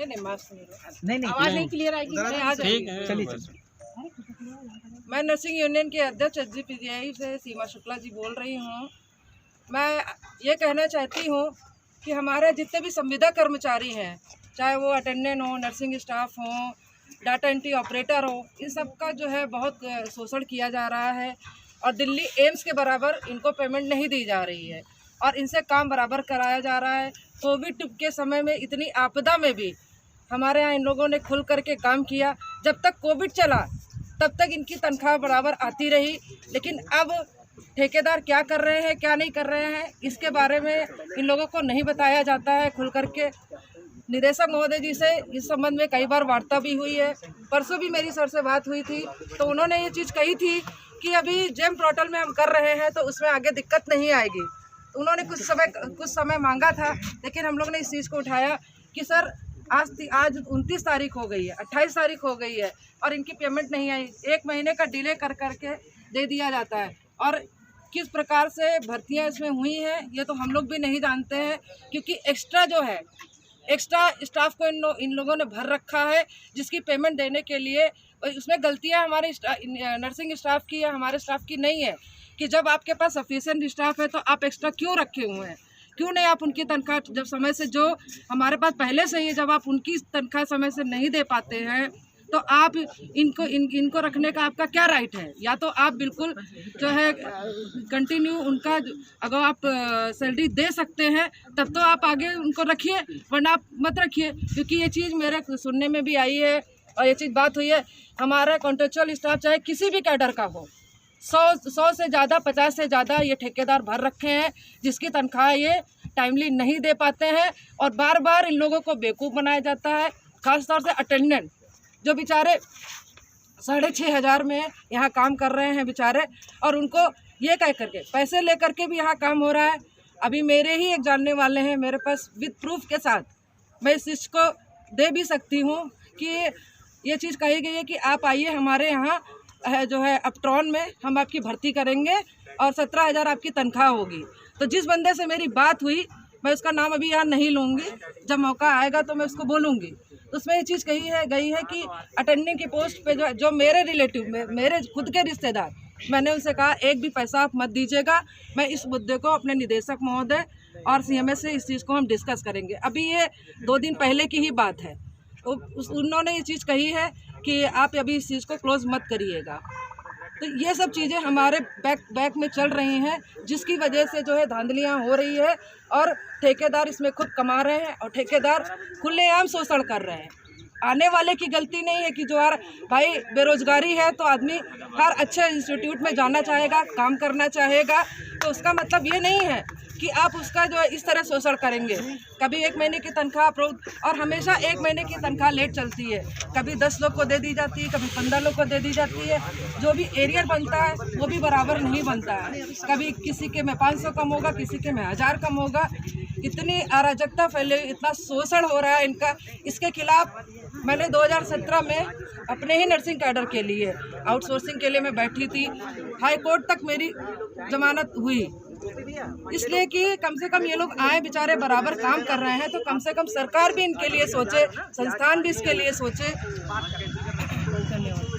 नहीं मास्क नहीं आवाज नहीं क्लियर आएगी। चलिए। मैं नर्सिंग यूनियन के अध्यक्ष HGPGI से सीमा शुक्ला जी बोल रही हूँ। मैं ये कहना चाहती हूँ कि हमारे जितने भी संविदा कर्मचारी हैं, चाहे वो अटेंडेंट हो, नर्सिंग स्टाफ हो, डाटा एंट्री ऑपरेटर हो, इन सब का जो है बहुत शोषण किया जा रहा है और दिल्ली एम्स के बराबर इनको पेमेंट नहीं दी जा रही है और इनसे काम बराबर कराया जा रहा है। कोविड के समय में इतनी आपदा में भी हमारे यहाँ इन लोगों ने खुल करके काम किया। जब तक कोविड चला तब तक इनकी तनख्वाह बराबर आती रही, लेकिन अब ठेकेदार क्या कर रहे हैं, क्या नहीं कर रहे हैं, इसके बारे में इन लोगों को नहीं बताया जाता है खुल करके। निदेशक महोदय जी से इस संबंध में कई बार वार्ता भी हुई है। परसों भी मेरी सर से बात हुई थी तो उन्होंने ये चीज़ कही थी कि अभी जेम पोर्टल में हम कर रहे हैं तो उसमें आगे दिक्कत नहीं आएगी। उन्होंने कुछ समय मांगा था, लेकिन हम लोग ने इस चीज़ को उठाया कि सर आज 29 तारीख हो गई है, 28 तारीख हो गई है और इनकी पेमेंट नहीं आई। 1 महीने का डिले कर करके दे दिया जाता है और किस प्रकार से भर्तियां इसमें हुई हैं ये तो हम लोग भी नहीं जानते हैं, क्योंकि एक्स्ट्रा जो है एक्स्ट्रा स्टाफ को इन लोगों ने भर रखा है, जिसकी पेमेंट देने के लिए उसमें गलतियां हमारे नर्सिंग स्टाफ की या हमारे स्टाफ की नहीं है कि जब आपके पास सफिशिएंट स्टाफ है तो आप एक्स्ट्रा क्यों रखे हुए हैं, क्यों नहीं आप उनकी तनख्वाह जब समय से, जो हमारे पास पहले से ही है, जब आप उनकी तनख्वाह समय से नहीं दे पाते हैं तो आप इनको रखने का आपका क्या राइट है। या तो आप बिल्कुल जो है कंटिन्यू उनका अगर आप सैलरी दे सकते हैं तब तो आप आगे उनको रखिए, वरना आप मत रखिए। क्योंकि ये चीज़ मेरे सुनने में भी आई है और ये चीज़ बात हुई है, हमारा कॉन्ट्रेक्चुअल स्टाफ चाहे किसी भी कैडर का हो, 100 से ज़्यादा, 50 से ज़्यादा ये ठेकेदार भर रखे हैं, जिसकी तनख्वाह ये टाइमली नहीं दे पाते हैं और बार बार इन लोगों को बेवकूफ़ बनाया जाता है। खासतौर से अटेंडेंट जो बेचारे 6,500 में यहाँ काम कर रहे हैं बेचारे, और उनको ये कह करके पैसे ले करके भी यहाँ काम हो रहा है। अभी मेरे ही एक जानने वाले हैं, मेरे पास विद प्रूफ के साथ मैं इस चीज़ को दे भी सकती हूँ कि ये चीज़ कही गई है कि आप आइए हमारे यहाँ जो है अपट्रॉन में हम आपकी भर्ती करेंगे और 17,000 आपकी तनख्वाह होगी। तो जिस बंदे से मेरी बात हुई, मैं उसका नाम अभी यहाँ नहीं लूँगी, जब मौका आएगा तो मैं उसको बोलूँगी। तो उसमें ये चीज़ गई है कि अटेंडिंग की पोस्ट पे जो मेरे रिलेटिव मेरे खुद के रिश्तेदार, मैंने उनसे कहा एक भी पैसा आप मत दीजिएगा, मैं इस मुद्दे को अपने निदेशक महोदय और CMS से इस चीज़ को हम डिस्कस करेंगे। अभी ये 2 दिन पहले की ही बात है, तो उन्होंने ये चीज़ कही है कि आप अभी इस चीज़ को क्लोज़ मत करिएगा। तो ये सब चीज़ें हमारे बैक में चल रही हैं, जिसकी वजह से जो है धांधलियाँ हो रही है और ठेकेदार इसमें खुद कमा रहे हैं और ठेकेदार खुलेआम शोषण कर रहे हैं। आने वाले की गलती नहीं है कि जो यार भाई बेरोजगारी है तो आदमी हर अच्छे इंस्टीट्यूट में जाना चाहेगा, काम करना चाहेगा, तो उसका मतलब ये नहीं है कि आप उसका जो है इस तरह शोषण करेंगे। कभी 1 महीने की तनख्वाह अप्रूव, और हमेशा 1 महीने की तनख्वाह लेट चलती है, कभी 10 लोग को दे दी जाती है, कभी 15 लोग को दे दी जाती है। जो भी एरियर बनता है वो भी बराबर नहीं बनता है, कभी किसी के में 500 कम होगा, किसी के में 1000 कम होगा। इतनी अराजकता फैले, इतना शोषण हो रहा है इनका। इसके खिलाफ मैंने 2017 में अपने ही नर्सिंग कैडर के लिए आउटसोर्सिंग के लिए मैं बैठी थी, हाई कोर्ट तक मेरी जमानत हुई, इसलिए कि कम से कम ये लोग आए, बेचारे बराबर काम कर रहे हैं, तो कम से कम सरकार भी इनके लिए सोचे, संस्थान भी इसके लिए सोचे। धन्यवाद।